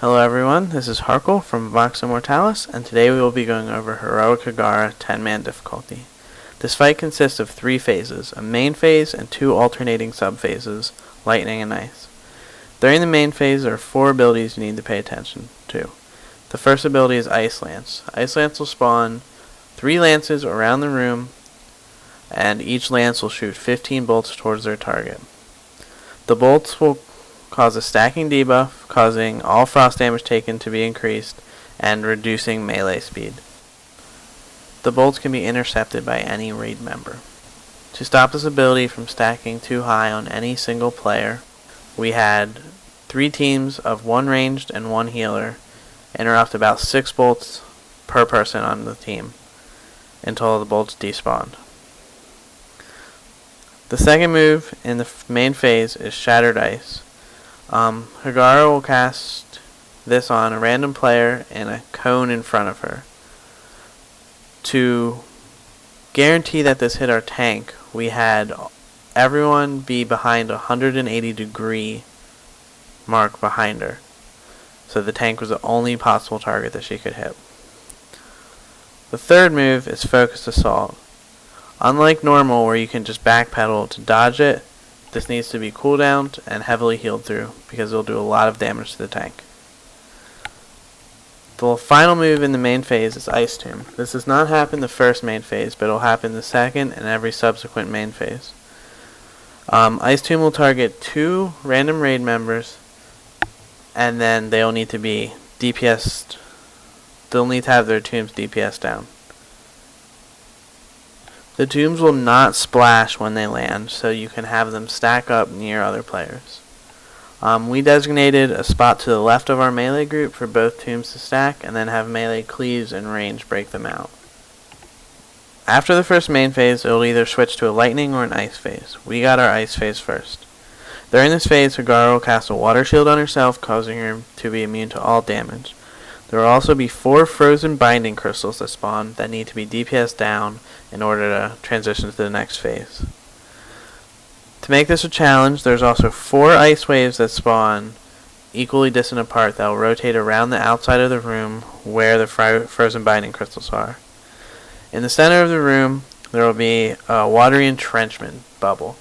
Hello everyone, this is Harkle from Vox Immortalis, and today we will be going over Heroic Hagara 10-man difficulty. This fight consists of 3 phases, a main phase and 2 alternating sub-phases, lightning and ice. During the main phase there are 4 abilities you need to pay attention to. The first ability is Ice Lance. Ice Lance will spawn 3 lances around the room, and each lance will shoot 15 bolts towards their target. The bolts will cause a stacking debuff, causing all frost damage taken to be increased and reducing melee speed. The bolts can be intercepted by any raid member. To stop this ability from stacking too high on any single player, we had 3 teams of 1 ranged and 1 healer interrupt about 6 bolts per person on the team until the bolts despawned. The second move in the main phase is Shattered Ice. Hagara will cast this on a random player in a cone in front of her. To guarantee that this hit our tank, we had everyone be behind a 180-degree mark behind her. So the tank was the only possible target that she could hit. The third move is Focused Assault. Unlike normal where you can just backpedal to dodge it, this needs to be cooldowned and heavily healed through because it will do a lot of damage to the tank. The final move in the main phase is Ice Tomb. This does not happen the first main phase, but it will happen the second and every subsequent main phase. Ice Tomb will target 2 random raid members, and then they'll need to be DPS'd. They'll need to have their tombs DPS down. The tombs will not splash when they land, so you can have them stack up near other players. We designated a spot to the left of our melee group for both tombs to stack, and then have melee cleaves and range break them out. After the first main phase, it will either switch to a lightning or an ice phase. We got our ice phase first. During this phase, Hagara will cast a water shield on herself, causing her to be immune to all damage. There will also be 4 frozen binding crystals that spawn that need to be DPS down in order to transition to the next phase. To make this a challenge, there's also 4 ice waves that spawn equally distant apart that will rotate around the outside of the room where the frozen binding crystals are. In the center of the room, there will be a watery entrenchment bubble.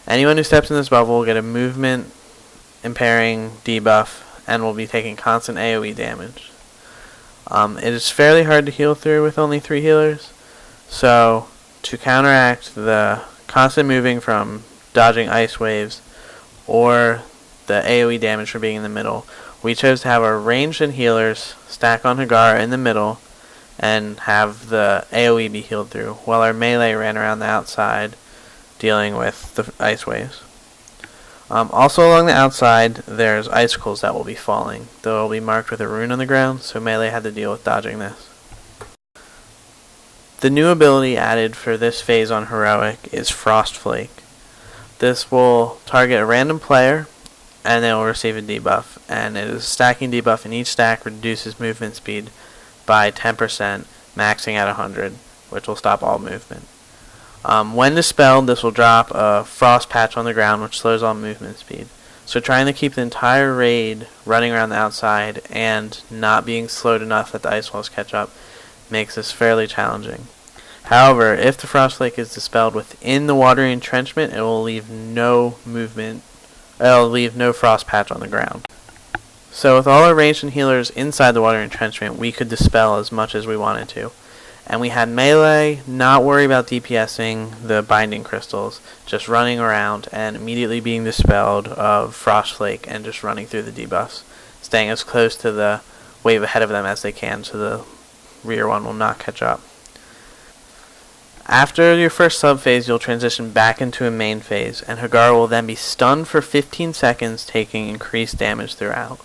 Anyone who steps in this bubble will get a movement impairing debuff and will be taking constant AoE damage. It is fairly hard to heal through with only 3 healers, so to counteract the constant moving from dodging ice waves or the AoE damage for being in the middle, we chose to have our ranged and healers stack on Hagara in the middle and have the AoE be healed through, while our melee ran around the outside dealing with the ice waves. Also along the outside, there's icicles that will be falling. They will be marked with a rune on the ground, so melee had to deal with dodging this. The new ability added for this phase on Heroic is Frost Flake. This will target a random player, and they will receive a debuff. And it is a stacking debuff, and each stack reduces movement speed by 10%, maxing at 100, which will stop all movement. When dispelled, this will drop a frost patch on the ground, which slows all movement speed. So trying to keep the entire raid running around the outside and not being slowed enough that the ice walls catch up makes this fairly challenging. However, if the frost flake is dispelled within the watery entrenchment, it will leave no movement. It will leave no frost patch on the ground. So with all our ranged and healers inside the watery entrenchment, we could dispel as much as we wanted to. And we had melee not worry about DPSing the binding crystals, just running around and immediately being dispelled of Frost Flake and just running through the debuffs, staying as close to the wave ahead of them as they can so the rear one will not catch up. After your first sub-phase, you'll transition back into a main phase, and Hagara will then be stunned for 15 seconds, taking increased damage throughout.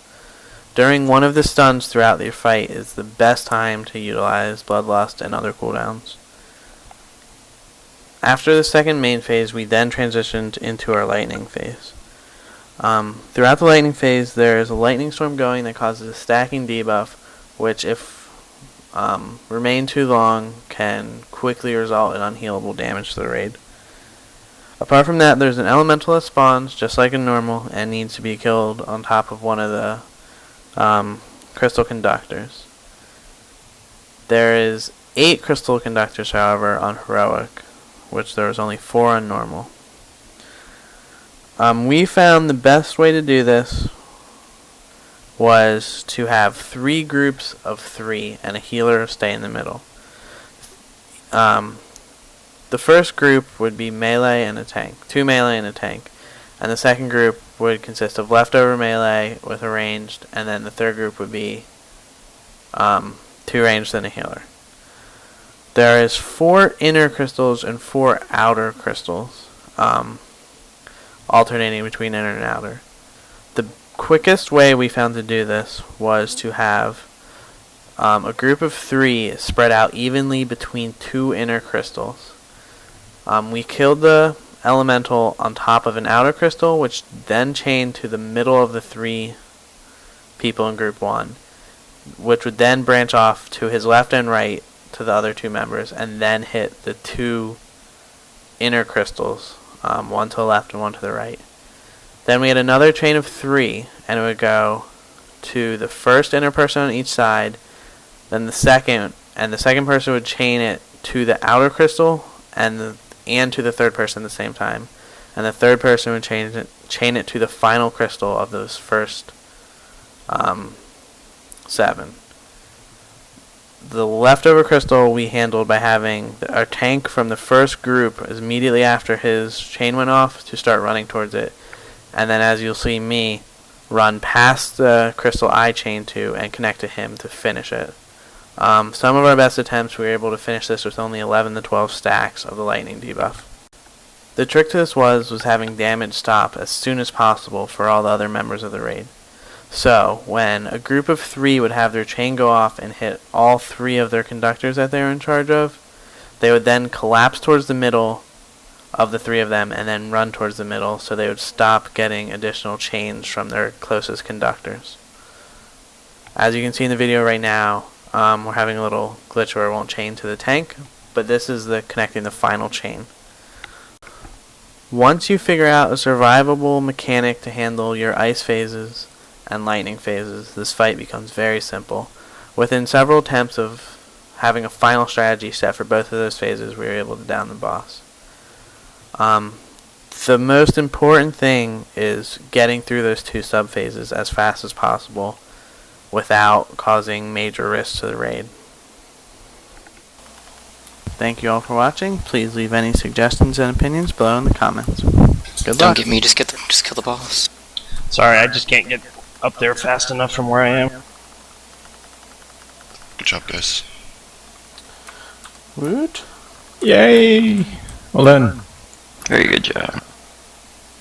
During one of the stuns throughout your fight is the best time to utilize Bloodlust and other cooldowns. After the second main phase, we then transitioned into our lightning phase. Throughout the lightning phase, there is a lightning storm going that causes a stacking debuff, which if remain too long can quickly result in unhealable damage to the raid. Apart from that, there's an elemental that spawns just like in normal and needs to be killed on top of one of the crystal conductors. There is 8 crystal conductors, however, on heroic, which there was only 4 on normal. We found the best way to do this was to have 3 groups of 3 and a healer stay in the middle. The first group would be melee and a tank, 2 melee and a tank, and the second group would consist of leftover melee with a ranged, and then the third group would be 2 ranged and a healer. There is 4 inner crystals and 4 outer crystals, alternating between inner and outer. The quickest way we found to do this was to have a group of 3 spread out evenly between 2 inner crystals. We killed the elemental on top of an outer crystal, which then chained to the middle of the 3 people in group 1, which would then branch off to his left and right to the other 2 members, and then hit the 2 inner crystals, one to the left and one to the right. Then we had another chain of 3, and it would go to the first inner person on each side, then the second, and the second person would chain it to the outer crystal and to the third person at the same time, and the third person would chain it to the final crystal of those first 7. The leftover crystal we handled by having our tank from the first group immediately after his chain went off to start running towards it, and then, as you'll see me, run past the crystal I chained to and connect to him to finish it. Some of our best attempts, we were able to finish this with only 11 to 12 stacks of the lightning debuff. The trick to this was having damage stop as soon as possible for all the other members of the raid. So, when a group of 3 would have their chain go off and hit all 3 of their conductors that they were in charge of, they would then collapse towards the middle of the 3 of them and then run towards the middle, so they would stop getting additional chains from their closest conductors. As you can see in the video right now, we're having a little glitch where it won't chain to the tank, but this is connecting the final chain. Once you figure out a survivable mechanic to handle your ice phases and lightning phases, this fight becomes very simple. Within several attempts of having a final strategy set for both of those phases, we were able to down the boss. The most important thing is getting through those 2 sub-phases as fast as possible without causing major risks to the raid. Thank you all for watching. Please leave any suggestions and opinions below in the comments. Good luck. Don't get me, just kill the boss. Sorry, I just can't get up there fast enough from where I am. Good job, guys. Woot. Yay! Well done. Very good job.